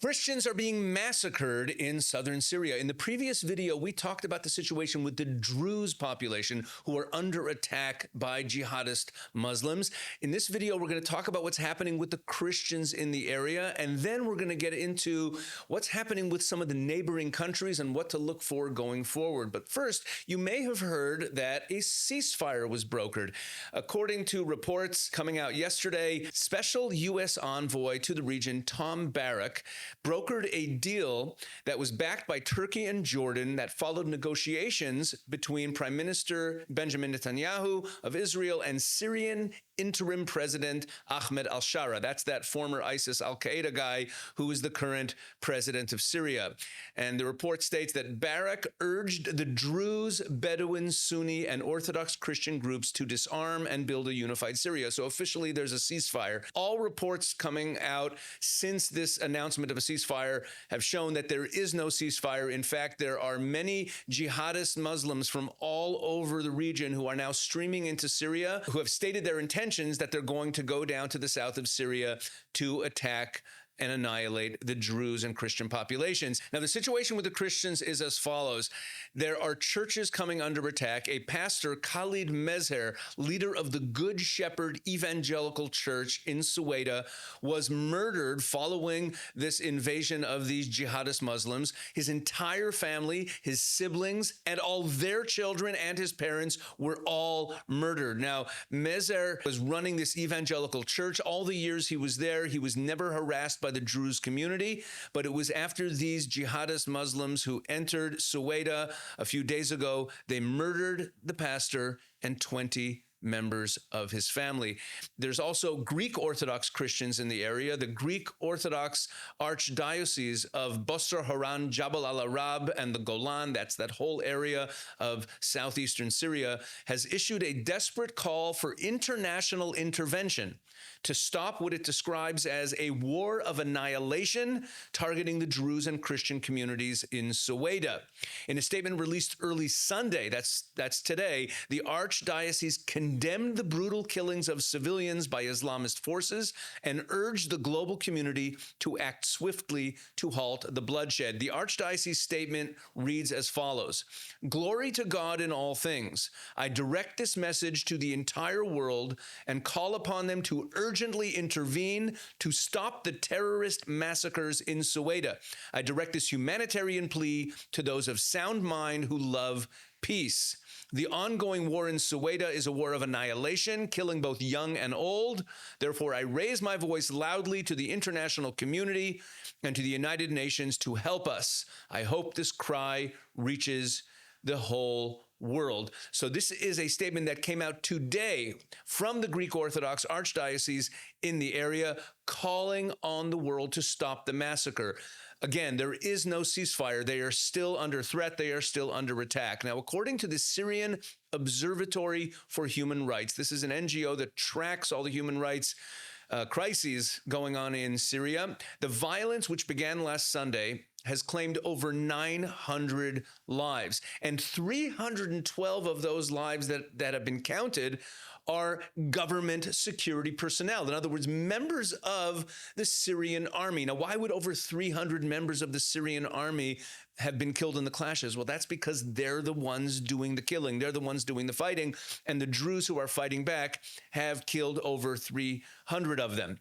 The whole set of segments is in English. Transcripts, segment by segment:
Christians are being massacred in southern Syria. In the previous video, we talked about the situation with the Druze population who are under attack by jihadist Muslims. In this video, we're going to talk about what's happening with the Christians in the area, and then we're going to get into what's happening with some of the neighboring countries and what to look for going forward. But first, you may have heard that a ceasefire was brokered. According to reports coming out yesterday, special U.S. envoy to the region, Tom Barak, brokered a deal that was backed by Turkey and Jordan that followed negotiations between Prime Minister Benjamin Netanyahu of Israel and Syrian interim president Ahmed al-Shara. That's that former ISIS al-Qaeda guy who is the current president of Syria. And the report states that Barak urged the Druze, Bedouin, Sunni, and Orthodox Christian groups to disarm and build a unified Syria. So officially there's a ceasefire. All reports coming out since this announcement of a ceasefire have shown that there is no ceasefire. In fact, there are many jihadist Muslims from all over the region who are now streaming into Syria, who have stated their intentions that they're going to go down to the south of Syria to attack and annihilate the Druze and Christian populations. Now, the situation with the Christians is as follows. There are churches coming under attack. A pastor, Khaled Mezer, leader of the Good Shepherd Evangelical Church in Suweda, was murdered following this invasion of these jihadist Muslims. His entire family, his siblings, and all their children and his parents were all murdered. Now, Mezer was running this evangelical church. All the years he was there, he was never harassed by the Druze community, but it was after these jihadist Muslims who entered Suweda a few days ago, they murdered the pastor and 20 members of his family. There's also Greek Orthodox Christians in the area. The Greek Orthodox archdiocese of Bosra, Haran, Jabal al-Arab, and the Golan, that's that whole area of southeastern Syria, has issued a desperate call for international intervention to stop what it describes as a war of annihilation targeting the Druze and Christian communities in Suweda. In a statement released early Sunday, that's today, the archdiocese condemned the brutal killings of civilians by Islamist forces and urged the global community to act swiftly to halt the bloodshed. The archdiocese statement reads as follows: "Glory to God in all things. I direct this message to the entire world and call upon them to urgently intervene to stop the terrorist massacres in Suweda. I direct this humanitarian plea to those of sound mind who love peace. The ongoing war in Suweda is a war of annihilation, killing both young and old. Therefore, I raise my voice loudly to the international community and to the United Nations to help us. I hope this cry reaches the whole world." So this is a statement that came out today from the Greek Orthodox Archdiocese in the area, calling on the world to stop the massacre. Again, there is no ceasefire. They are still under threat. They are still under attack. Now, according to the Syrian Observatory for Human Rights, this is an NGO that tracks all the human rights crises going on in Syria. The violence, which began last Sunday, has claimed over 900 lives. And 312 of those lives that have been counted are government security personnel. In other words, members of the Syrian army. Now, why would over 300 members of the Syrian army have been killed in the clashes? Well, that's because they're the ones doing the killing. They're the ones doing the fighting. And the Druze who are fighting back have killed over 300 of them.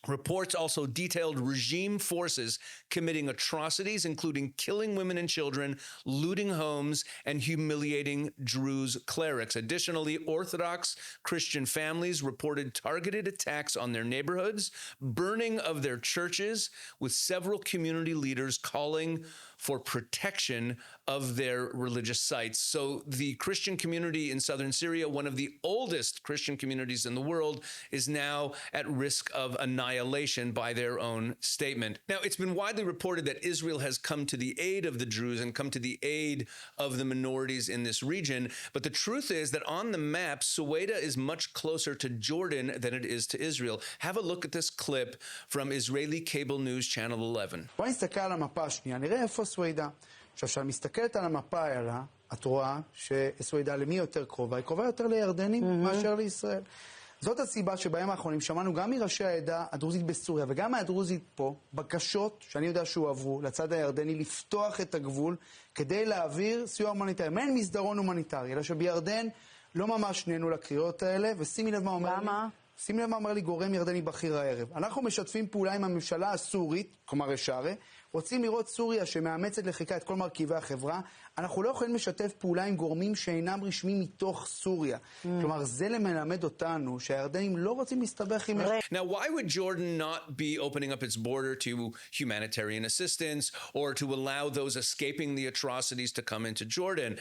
Reports also detailed regime forces committing atrocities, including killing women and children, looting homes, and humiliating Druze clerics. Additionally, Orthodox Christian families reported targeted attacks on their neighborhoods, burning of their churches, with several community leaders calling for protection of their religious sites. So the Christian community in southern Syria, one of the oldest Christian communities in the world, is now at risk of annihilation by their own statement. Now, it's been widely reported that Israel has come to the aid of the Druze and come to the aid of the minorities in this region. But the truth is that on the map, Suweda is much closer to Jordan than it is to Israel. Have a look at this clip from Israeli cable news channel 11. בואי נסתכל על המפה השנייה, נראה איפה סווידה. עכשיו, כשאת מסתכלת על המפה את רואה שסווידה למי יותר קרובה? היא קרובה יותר לירדנים מאשר לישראל. זאת הסיבה שבימים האחרונים שמענו גם מראשי העדה הדרוזית בסוריה וגם מהדרוזית פה, בקשות שאני יודע שהועברו לצד הירדני לפתוח את הגבול כדי להעביר סיוע הומניטרי. מעין מסדרון הומניטרי, אלא שבירדן לא ממש נהנו לקריאות האלה, ושימי לב מה אומר לי. שימי לב מה אומר לי גורם ירדני בכיר הערב. אנחנו משתפים פעולה עם הממשלה הסורית, כלומר ישרה, רוצים לראות סוריה שמאמצת לחיקה את כל מרכיבי החברה. אנחנו לא יכולים לשתף פעולה עם גורמים שאינם רשמיים מתוך סוריה. כלומר, זה למלמד אותנו שהירדנים לא רוצים להסתבך עם... Now, why would Jordan not be opening up its border to humanitarian assistance or to allow those escaping the atrocities to come into Jordan?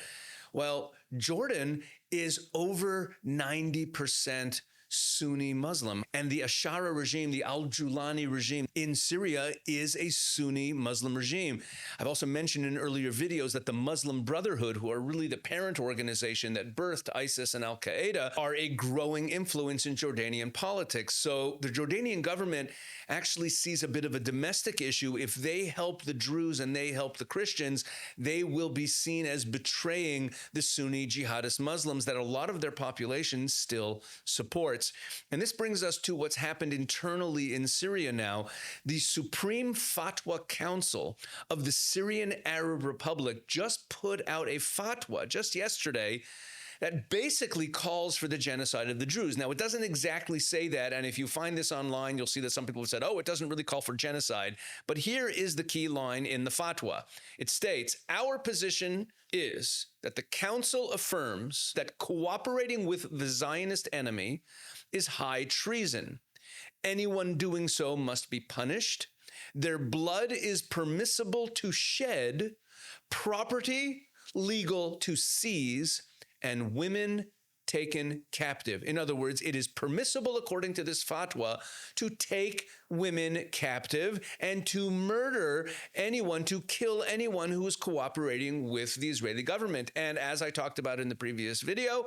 Well, Jordan is over 90% Sunni Muslim. And the Ashara regime, the Al-Julani regime in Syria is a Sunni Muslim regime. I've also mentioned in earlier videos that the Muslim Brotherhood, who are really the parent organization that birthed ISIS and Al-Qaeda, are a growing influence in Jordanian politics. So the Jordanian government actually sees a bit of a domestic issue. If they help the Druze and they help the Christians, they will be seen as betraying the Sunni jihadist Muslims that a lot of their population still supports. And this brings us to what's happened internally in Syria now. The Supreme Fatwa Council of the Syrian Arab Republic just put out a fatwa just yesterday that basically calls for the genocide of the Druze. Now, it doesn't exactly say that, and if you find this online, you'll see that some people have said, oh, it doesn't really call for genocide. But here is the key line in the fatwa. It states, our position is that the council affirms that cooperating with the Zionist enemy is high treason. Anyone doing so must be punished. Their blood is permissible to shed, property legal to seize, and women taken captive. In other words, it is permissible, according to this fatwa, to take women captive and to murder anyone, to kill anyone who is cooperating with the Israeli government. And as I talked about in the previous video,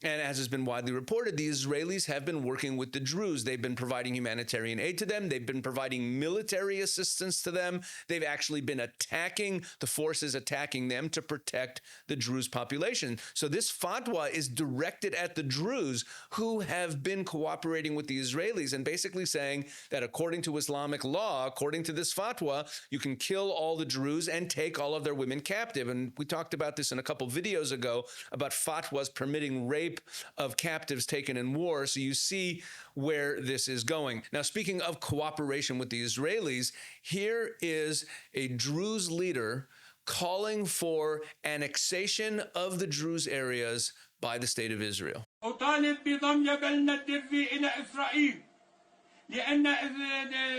and as has been widely reported, the Israelis have been working with the Druze. They've been providing humanitarian aid to them. They've been providing military assistance to them. They've actually been attacking the forces attacking them to protect the Druze population. So this fatwa is directed at the Druze who have been cooperating with the Israelis and basically saying that according to Islamic law, according to this fatwa, you can kill all the Druze and take all of their women captive. And we talked about this in a couple videos ago about fatwas permitting rape of captives taken in war. So you see where this is going. Now, speaking of cooperation with the Israelis, here is a Druze leader calling for annexation of the Druze areas by the state of Israel. أطالب بضم جبلنا الدري إلى إسرائيل لأن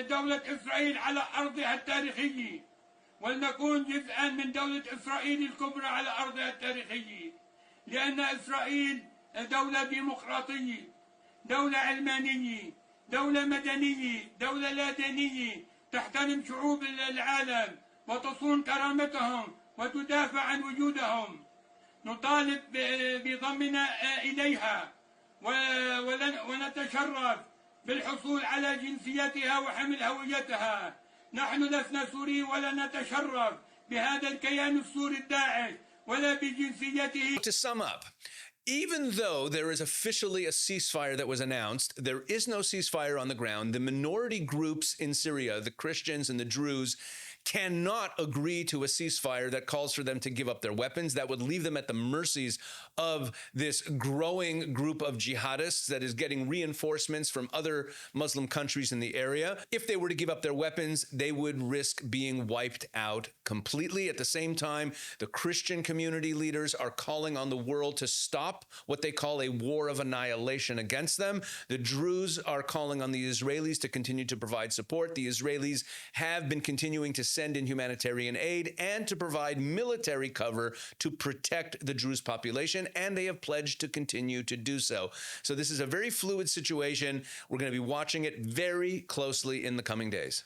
دولة إسرائيل على أرضها التاريخية ولنكون جزءا من دولة إسرائيل الكبرى على أرضها التاريخية لأن إسرائيل دولة ديمقراطية دولة علمانية دولة مدنية دولة لا دينية تحترم شعوب العالم وتصون كرامتهم وتدافع عن وجودهم نطالب بضمنا إليها ونتشرف بالحصول على جنسيتها وحمل هويتها نحن لسنا سوريين ولا نتشرف بهذا الكيان السوري الداعش ولا بجنسيته. To sum up, even though there is officially a ceasefire that was announced, there is no ceasefire on the ground. The minority groups in Syria, the Christians and the Druze, cannot agree to a ceasefire that calls for them to give up their weapons. That would leave them at the mercies of this growing group of jihadists that is getting reinforcements from other Muslim countries in the area. If they were to give up their weapons, they would risk being wiped out completely. At the same time, the Christian community leaders are calling on the world to stop what they call a war of annihilation against them. The Druze are calling on the Israelis to continue to provide support. The Israelis have been continuing to send in humanitarian aid and to provide military cover to protect the Druze population, and they have pledged to continue to do so. So this is a very fluid situation. We're going to be watching it very closely in the coming days.